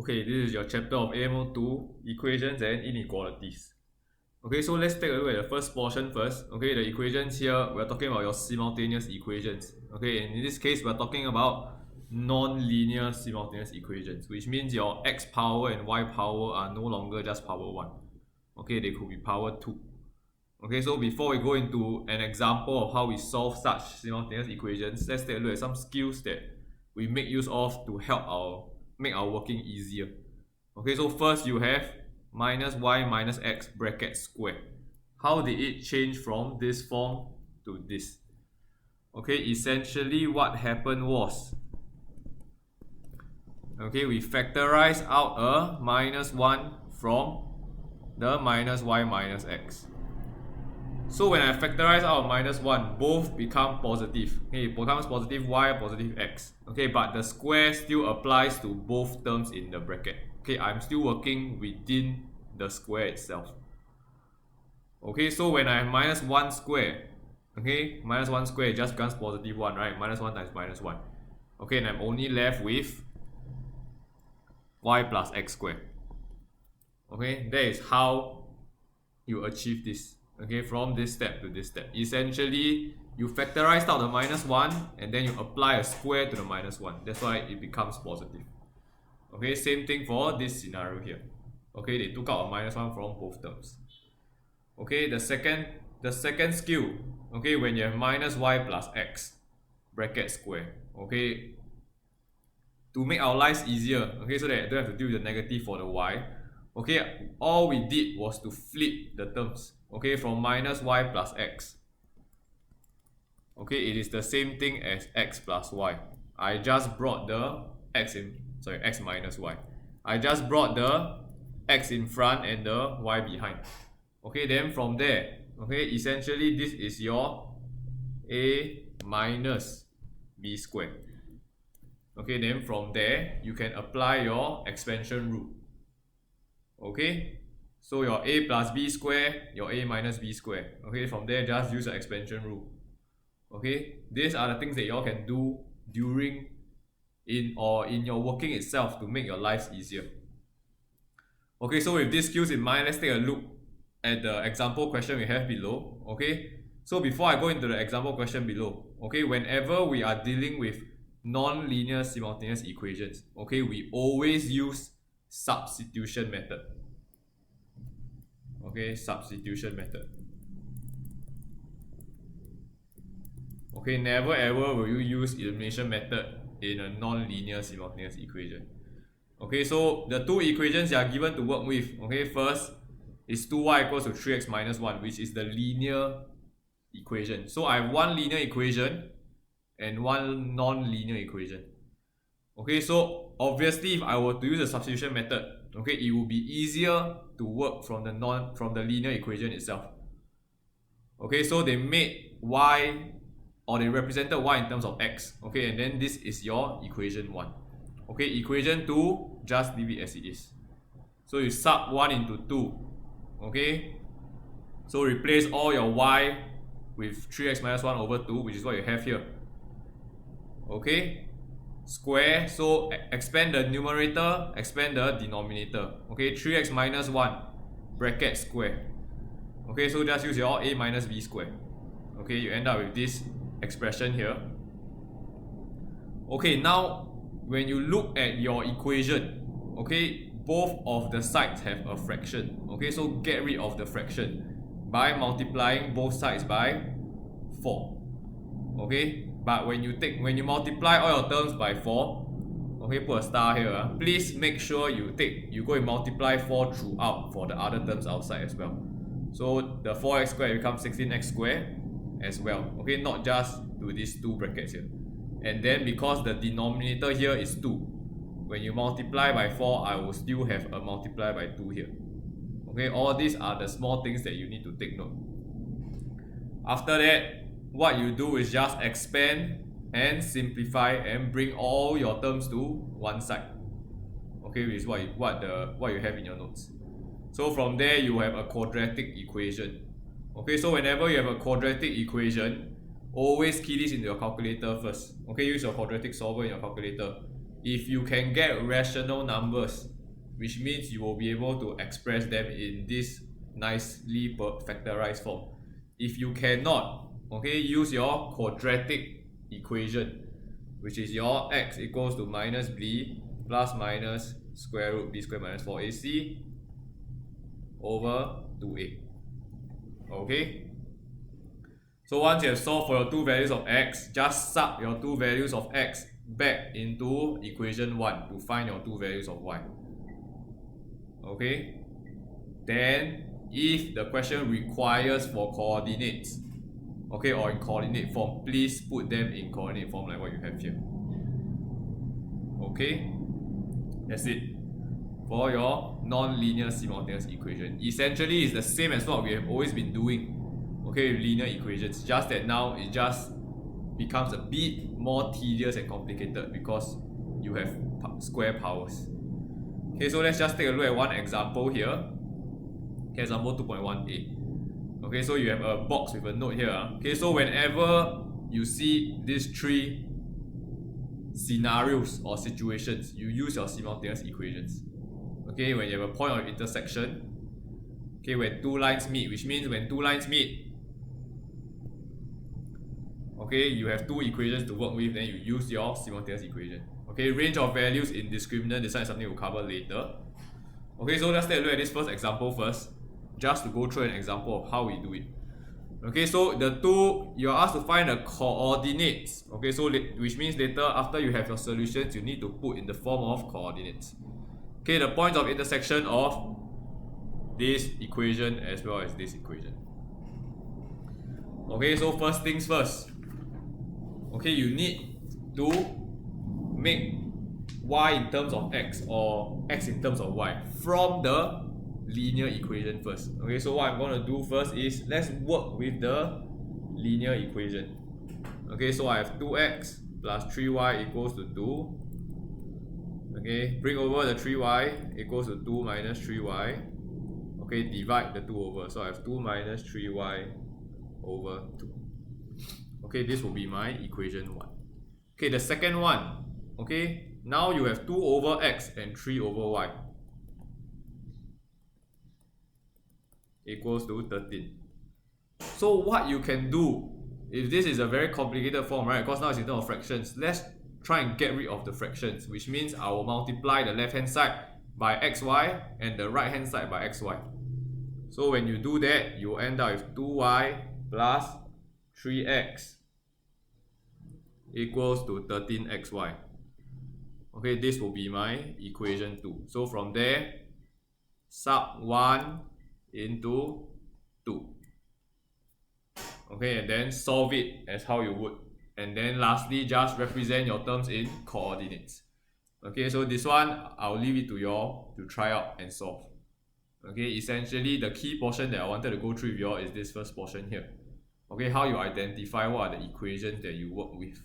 Okay, this is your chapter of AMO2, Equations and Inequalities. Okay, so let's take a look at the first portion first. Okay, the equations here, we're talking about your simultaneous equations. Okay, and in this case, we're talking about non-linear simultaneous equations, which means your x power and y power are no longer just power 1. Okay, they could be power 2. Okay, so before we go into an example of how we solve such simultaneous equations, let's take a look at some skills that we make use of to help make our working easier. Okay, so first you have minus y minus x bracket square. How did it change from this form to this? Okay, essentially what happened was, okay, we factorize out a minus 1 from the minus y minus x. So when I factorize out minus 1, both become positive. Okay, it becomes positive y, positive x. Okay, but the square still applies to both terms in the bracket. Okay, I'm still working within the square itself. Okay, so when I have minus 1 square, okay, minus 1 square just becomes positive 1, right? Minus 1 times minus 1. Okay, and I'm only left with y plus x squared. Okay, that is how you achieve this. Okay, from this step to this step. Essentially, you factorize out the minus 1 and then you apply a square to the minus 1. That's why it becomes positive. Okay, same thing for this scenario here. Okay, they took out a minus 1 from both terms. Okay, the second skill, okay, when you have minus y plus x bracket square, okay, to make our lives easier, okay, so that I don't have to deal with the negative for the y, okay, all we did was to flip the terms, okay, from minus y plus x. Okay, it is the same thing as x plus y. I just brought the x minus y. I just brought the x in front and the y behind. Okay, then from there, okay, essentially this is your a minus b squared. Okay, then from there, you can apply your expansion rule. Okay, so your a plus b square, your a minus b square. Okay, from there, just use the expansion rule. Okay, these are the things that y'all can do during in your working itself to make your lives easier. Okay, so with these skills in mind, let's take a look at the example question we have below. Okay, so before I go into the example question below, okay, whenever we are dealing with non-linear simultaneous equations, okay, we always use substitution method. Okay, substitution method. Okay, never ever will you use elimination method in a non-linear simultaneous equation. Okay, so the two equations you are given to work with, okay, first is 2y equals to 3x minus 1, which is the linear equation. So I have one linear equation and one non-linear equation. Okay, so obviously if I were to use the substitution method, okay, it will be easier to work from the linear equation itself. Okay, so they made y, or they represented y in terms of x. Okay, and then this is your equation 1. Okay, equation 2, just leave it as it is. So you sub 1 into 2. Okay, so replace all your y with 3x minus 1 over 2, which is what you have here. Okay, square, so expand the numerator, expand the denominator. Okay, 3x minus 1 bracket square. Okay, so just use your a minus b square. Okay, you end up with this expression here. Okay, now when you look at your equation, okay, both of the sides have a fraction. Okay, so get rid of the fraction by multiplying both sides by 4. Okay, but when you multiply all your terms by 4, okay, put a star here, please make sure you go and multiply 4 throughout for the other terms outside as well. So the 4x squared becomes 16x squared as well. Okay, not just to these two brackets here. And then because the denominator here is 2, when you multiply by 4, I will still have a multiply by 2 here. Okay, all these are the small things that you need to take note. After that, what you do is just expand and simplify and bring all your terms to one side. Okay, which is what you have in your notes. So from there, you have a quadratic equation. Okay, so whenever you have a quadratic equation, always key this into your calculator first. Okay, use your quadratic solver in your calculator. if you can get rational numbers, which means you will be able to express them in this nicely factorized form. If you cannot, okay, use your quadratic equation, which is your x equals to minus b plus minus square root b squared minus 4ac over 2a. Okay, so once you have solved for your two values of x, just sub your two values of x back into equation 1 to find your two values of y. Okay, then if the question requires for coordinates, okay, or in coordinate form, please put them in coordinate form like what you have here. Okay, that's it for your non-linear simultaneous equation. Essentially, it's the same as what we have always been doing, okay, with linear equations, just that now it just becomes a bit more tedious and complicated because you have square powers. Okay, so let's just take a look at one example here. Okay, example 2.18. Okay, so you have a box with a note here. Okay, so whenever you see these three scenarios or situations, you use your simultaneous equations. Okay, when you have a point of intersection, okay, when two lines meet, which means when two lines meet, okay, you have two equations to work with, then you use your simultaneous equation. Okay, range of values in discriminant, this one is something we'll cover later. Okay, so let's take a look at this first example first, just to go through an example of how we do it. Okay, so the two, you're asked to find the coordinates. Okay, so which means later after you have your solutions, you need to put in the form of coordinates. Okay, the points of intersection of this equation as well as this equation. Okay, so first things first. Okay, you need to make y in terms of x or x in terms of y from the linear equation first. Okay, so what I'm going to do first is let's work with the linear equation. Okay, so I have 2x plus 3y equals to 2. Okay, bring over the 3y equals to 2 minus 3y. Okay, divide the 2 over. So I have 2 minus 3y over 2. Okay, this will be my equation 1. Okay, the second one. Okay, now you have 2 over x and 3 over y equals to 13. So what you can do, if this is a very complicated form, right, because now it's in terms of fractions, let's try and get rid of the fractions, which means I will multiply the left hand side by xy and the right hand side by xy. So when you do that, you will end up with 2y plus 3x equals to 13xy. Okay, this will be my equation 2. So from there, sub 1 into 2. Okay, and then solve it as how you would. And then lastly, just represent your terms in coordinates. Okay, so this one, I'll leave it to you all to try out and solve. Okay, essentially the key portion that I wanted to go through with you all is this first portion here. Okay, how you identify what are the equations that you work with.